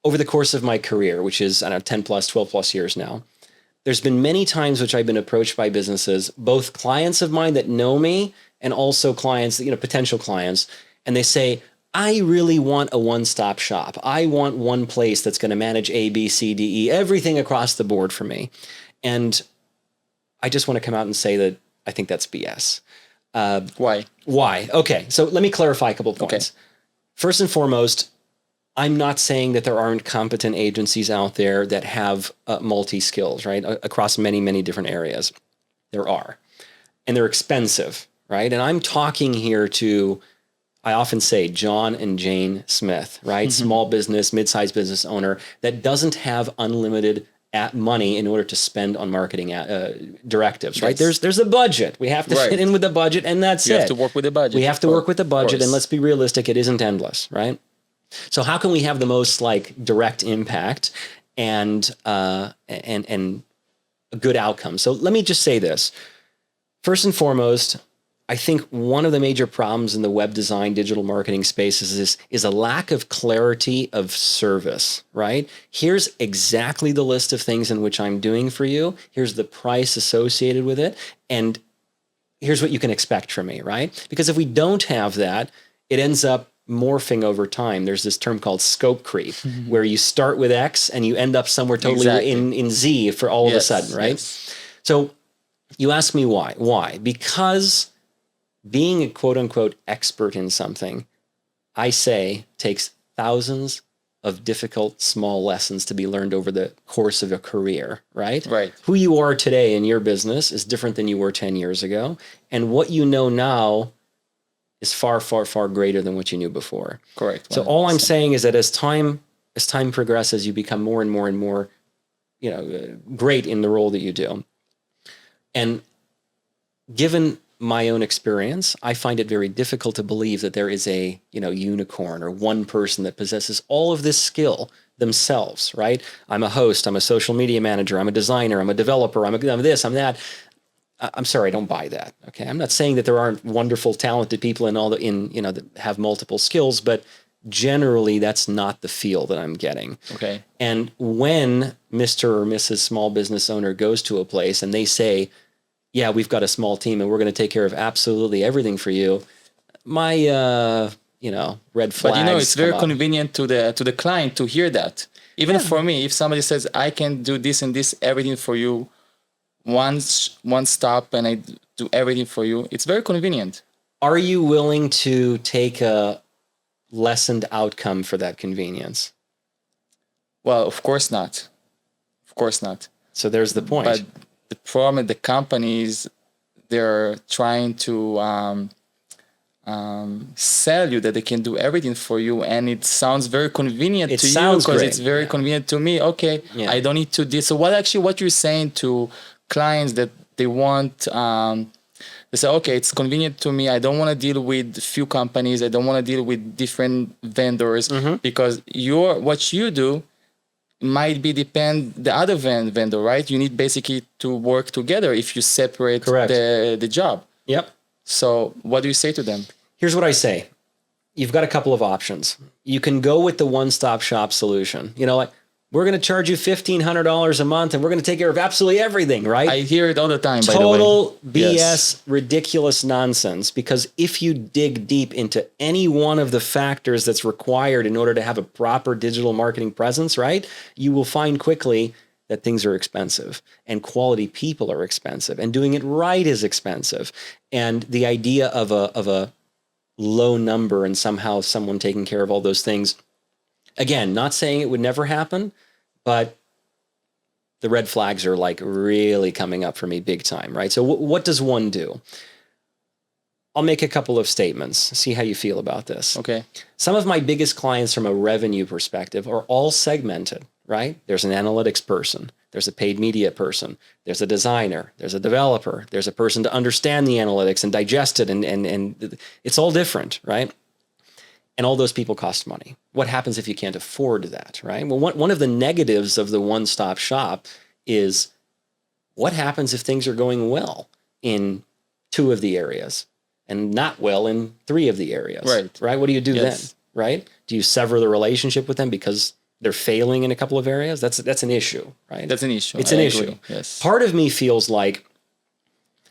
over the course of my career, which is, I don't know, 10 plus, 12 plus years now, there's been many times which I've been approached by businesses, both clients of mine that know me and also clients, potential clients, and they say, I really want a one-stop shop. I want one place that's going to manage A, B, C, D, E, everything across the board for me. And I just want to come out and say that I think that's BS. Why? Okay, so let me clarify a couple of points. Okay. First and foremost, I'm not saying that there aren't competent agencies out there that have multi-skills, right? Across many, many different areas. There are. And they're expensive, right? And I'm talking here to, I often say, John and Jane Smith, right? Mm-hmm. Small business, mid-sized business owner that doesn't have unlimited money in order to spend on marketing directives, right? Yes. There's a budget. We have to fit in with the budget, and that's it. You have to work with the budget. We have to work with the budget, and let's be realistic, it isn't endless, right? So how can we have the most direct impact and a good outcome? So let me just say this. First and foremost, I think one of the major problems in the web design, digital marketing space is a lack of clarity of service, right? Here's exactly the list of things in which I'm doing for you. Here's the price associated with it. And here's what you can expect from me, right? Because if we don't have that, it ends up morphing over time. There's this term called scope creep, where you start with X and you end up somewhere totally in Z for all of a sudden, right? Yes. So you ask me why? Why? Because being a quote unquote expert in something, I say, takes thousands of difficult small lessons to be learned over the course of a career, right? Right. Who you are today in your business is different than you were 10 years ago. And what you know now is far, far, far greater than what you knew before. Correct. 100%. So all I'm saying is that as time progresses, you become more and more and more, great in the role that you do. And given my own experience, I find it very difficult to believe that there is a, unicorn or one person that possesses all of this skill themselves, right? I'm a host, I'm a social media manager, I'm a designer, I'm a developer, I'm this, I'm that. I'm sorry, I don't buy that. Okay, I'm not saying that there aren't wonderful, talented people that have multiple skills, but generally that's not the feel that I'm getting. Okay. And when Mr. or Mrs. Small Business Owner goes to a place and they say, "Yeah, we've got a small team and we're going to take care of absolutely everything for you," my red flags. But it's very convenient to the client to hear that. Even for me, if somebody says, "I can do this and this, everything for you, one stop, and I do everything for you," it's very convenient. Are you willing to take a lessened outcome for that convenience? Well, of course not. Of course not. So there's the point. But the problem with the companies, they're trying to sell you that they can do everything for you, and it sounds very convenient to you because it's very convenient to me. Okay, I don't need to do this. So what you're saying to clients that they want, they say, okay, it's convenient to me. I don't want to deal with few companies. I don't want to deal with different vendors because what you do might be depend the other vendor, right? You need basically to work together if you separate the job. Yep. So what do you say to them? Here's what I say. You've got a couple of options. You can go with the one-stop shop solution. We're going to charge you $1,500 a month and we're going to take care of absolutely everything, right? I hear it all the time, by the way. Total BS, ridiculous nonsense. Because if you dig deep into any one of the factors that's required in order to have a proper digital marketing presence, right, you will find quickly that things are expensive and quality people are expensive and doing it right is expensive. And the idea of a low number and somehow someone taking care of all those things, again, not saying it would never happen, but the red flags are really coming up for me big time, right? So what does one do? I'll make a couple of statements, see how you feel about this. Okay. Some of my biggest clients from a revenue perspective are all segmented, right? There's an analytics person, there's a paid media person, there's a designer, there's a developer, there's a person to understand the analytics and digest it, and it's all different, right? And all those people cost money. What happens if you can't afford that, right? Well, one of the negatives of the one-stop shop is what happens if things are going well in 2 of the areas and not well in 3 of the areas, right? What do you do then, right? Do you sever the relationship with them because they're failing in a couple of areas, that's an issue, right? That's an issue. It's an issue. Yes. Part of me feels like,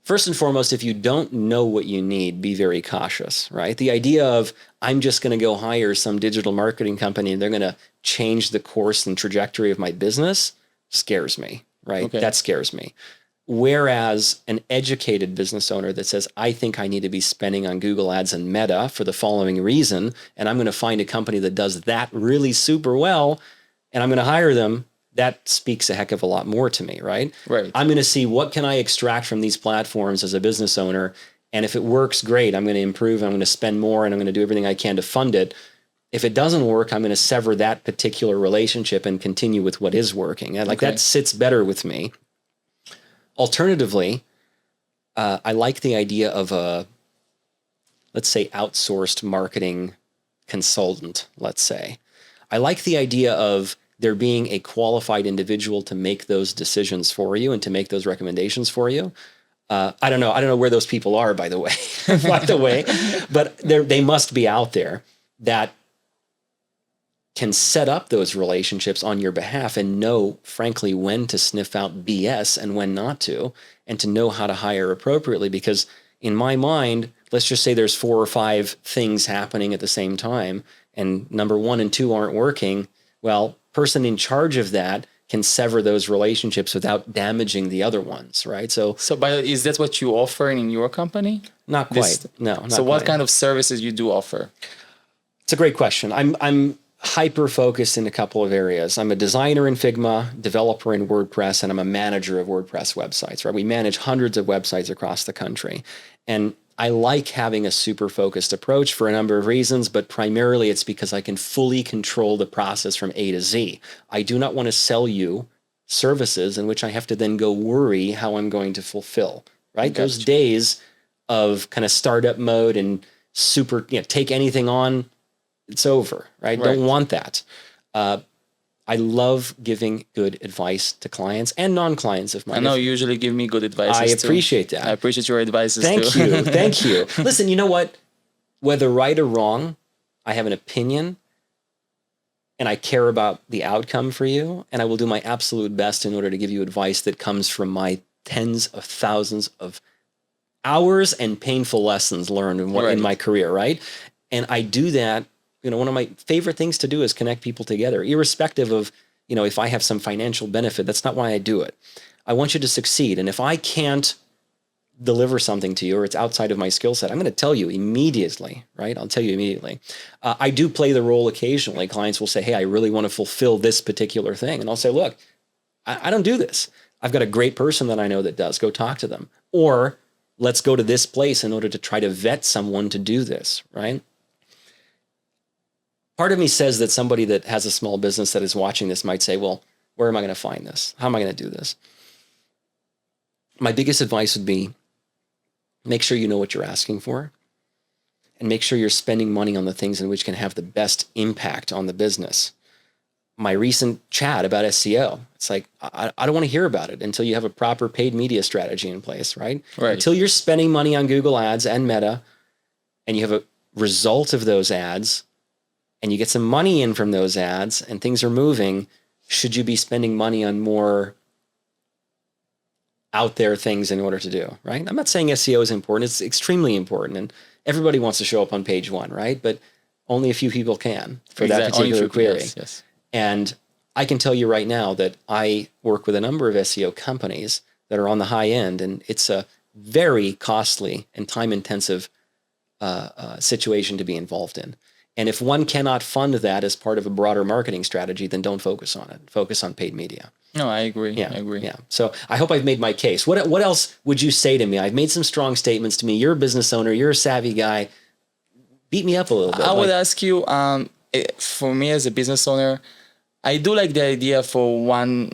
first and foremost, if you don't know what you need, be very cautious, right? The idea of I'm just going to go hire some digital marketing company and they're going to change the course and trajectory of my business scares me, right? Okay. That scares me. Whereas an educated business owner that says, I think I need to be spending on Google Ads and Meta for the following reason, and I'm going to find a company that does that really super well, and I'm going to hire them, that speaks a heck of a lot more to me, right? Right. I'm going to see what can I extract from these platforms as a business owner, and if it works, great, I'm going to improve, I'm going to spend more, and I'm going to do everything I can to fund it. If it doesn't work, I'm going to sever that particular relationship and continue with what is working. And that sits better with me. Alternatively, I like the idea of a, let's say, outsourced marketing consultant, let's say. I like the idea of there being a qualified individual to make those decisions for you and to make those recommendations for you. I don't know where those people are, by the way, but they must be out there that can set up those relationships on your behalf and know, frankly, when to sniff out BS and when not to, and to know how to hire appropriately. Because in my mind, let's just say there's 4 or 5 things happening at the same time, and number 1 and 2 aren't working. Well, person in charge of that can sever those relationships without damaging the other ones, right? So is that what you offer in your company? Not quite. Not so what quite. kind of services you do offer? It's a great question. I'm hyper-focused in a couple of areas. I'm a designer in Figma, developer in WordPress, and I'm a manager of WordPress websites, right? We manage hundreds of websites across the country. And I like having a super focused approach for a number of reasons, but primarily it's because I can fully control the process from A to Z. I do not want to sell you services in which I have to then go worry how I'm going to fulfill, right? Gotcha. Those days of kind of startup mode and super, take anything on, it's over, right? Don't want that. I love giving good advice to clients and non-clients of mine. I know you usually give me good advice. I appreciate that. I appreciate your advices Thank too. you. Thank you. Listen, you know what? Whether right or wrong, I have an opinion and I care about the outcome for you, and I will do my absolute best in order to give you advice that comes from my tens of thousands of hours and painful lessons learned in my career, right? And I do that. One of my favorite things to do is connect people together, irrespective of, if I have some financial benefit. That's not why I do it. I want you to succeed. And if I can't deliver something to you or it's outside of my skill set, I'm going to tell you immediately, right? I'll tell you immediately. I do play the role occasionally. Clients will say, hey, I really want to fulfill this particular thing. And I'll say, look, I don't do this. I've got a great person that I know that does. Go talk to them. Or let's go to this place in order to try to vet someone to do this, right? Part of me says that somebody that has a small business that is watching this might say, well, where am I going to find this? How am I going to do this? My biggest advice would be make sure you know what you're asking for and make sure you're spending money on the things in which can have the best impact on the business. My recent chat about SEO, it's like, I don't want to hear about it until you have a proper paid media strategy in place, right? Until you're spending money on Google Ads and Meta and you have a result of those ads and you get some money in from those ads and things are moving, should you be spending money on more out there things in order to do, right? I'm not saying SEO is important. It's extremely important. And everybody wants to show up on page 1, right? But only a few people can for that particular query. Yes. And I can tell you right now that I work with a number of SEO companies that are on the high end, and it's a very costly and time-intensive situation to be involved in. And if one cannot fund that as part of a broader marketing strategy, then don't focus on it. Focus on paid media. No, I agree. Yeah, I agree. Yeah. So I hope I've made my case. What else would you say to me? I've made some strong statements to me. You're a business owner. You're a savvy guy. Beat me up a little bit. I would ask you, for me as a business owner, I do like the idea for one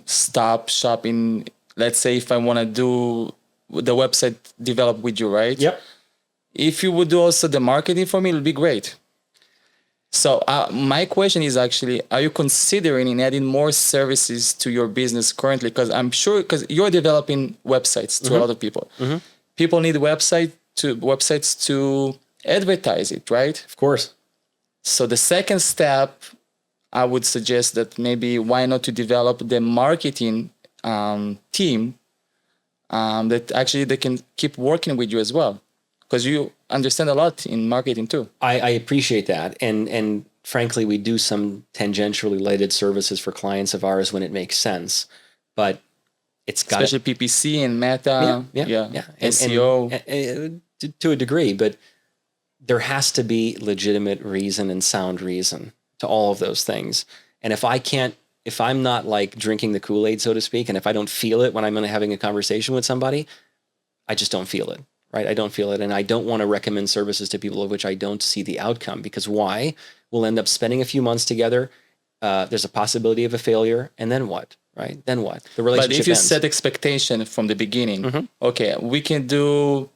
stop shop in, let's say if I want to do the website develop with you, right? Yep. If you would do also the marketing for me, it would be great. So my question is actually, are you considering adding more services to your business currently? Because I'm sure, because you're developing websites to a lot of people. Mm-hmm. People need websites to advertise it, right? Of course. So the second step, I would suggest that maybe why not to develop the marketing team that actually they can keep working with you as well, because you understand a lot in marketing too. I appreciate that, and frankly, we do some tangentially related services for clients of ours when it makes sense, but it's got especially PPC and Meta, SEO to a degree, but there has to be legitimate reason and sound reason to all of those things. And if I'm not like drinking the Kool-Aid, so to speak, and if I don't feel it when I'm having a conversation with somebody, I just don't feel it, right? I don't feel it. And I don't want to recommend services to people of which I don't see the outcome, because why? We'll end up spending a few months together. There's a possibility of a failure. And then what, right? Then what? The relationship But if you ends. set expectation from the beginning, okay, we can do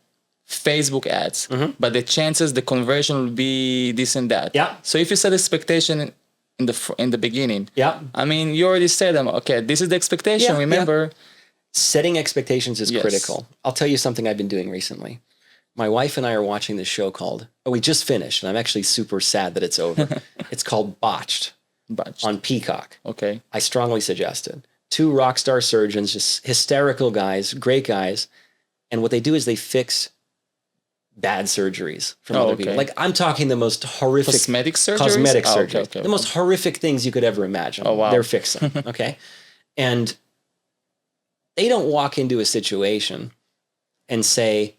Facebook ads, but the chances, the conversion will be this and that. Yeah. So if you set expectation in the beginning, yeah, I mean, you already said them. Okay, this is the expectation. Remember, setting expectations is critical. I'll tell you something I've been doing recently. My wife and I are watching this show called, we just finished, and I'm actually super sad that it's over. It's called Botched on Peacock. Okay. I strongly suggest it. 2 rock star surgeons, just hysterical guys, great guys. And what they do is they fix bad surgeries from other people. Like, I'm talking the most horrific cosmetic surgeries. Cosmetic surgeries. The most horrific things you could ever imagine. Oh, wow. They're fixing. Okay. And they don't walk into a situation and say,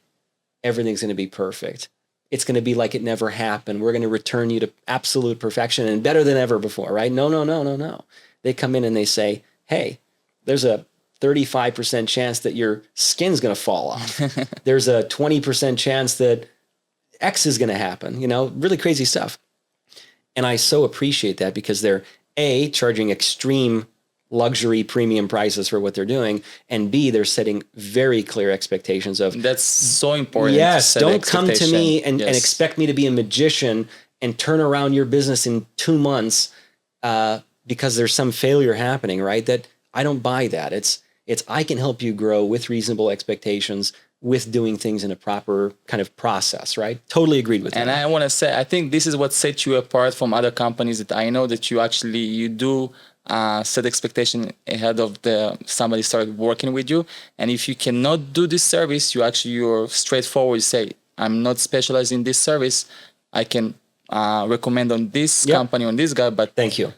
everything's going to be perfect. It's going to be like it never happened. We're going to return you to absolute perfection and better than ever before, right? No. They come in and they say, hey, there's a 35% chance that your skin's going to fall off. There's a 20% chance that X is going to happen, really crazy stuff. And I so appreciate that, because they're A, charging extreme luxury premium prices for what they're doing, and B, they're setting very clear expectations of, that's so important. Yes, don't come to me and expect me to be a magician and turn around your business in 2 months because there's some failure happening, right? That I don't buy that. It's I can help you grow with reasonable expectations, with doing things in a proper kind of process, right? Totally agreed with that. And I want to say, I think this is what sets you apart from other companies, that I know that you do set expectation ahead of somebody started working with you. And if you cannot do this service, you're straightforward. You say, I'm not specialized in this service. I can recommend on this company, on this guy, but thank you.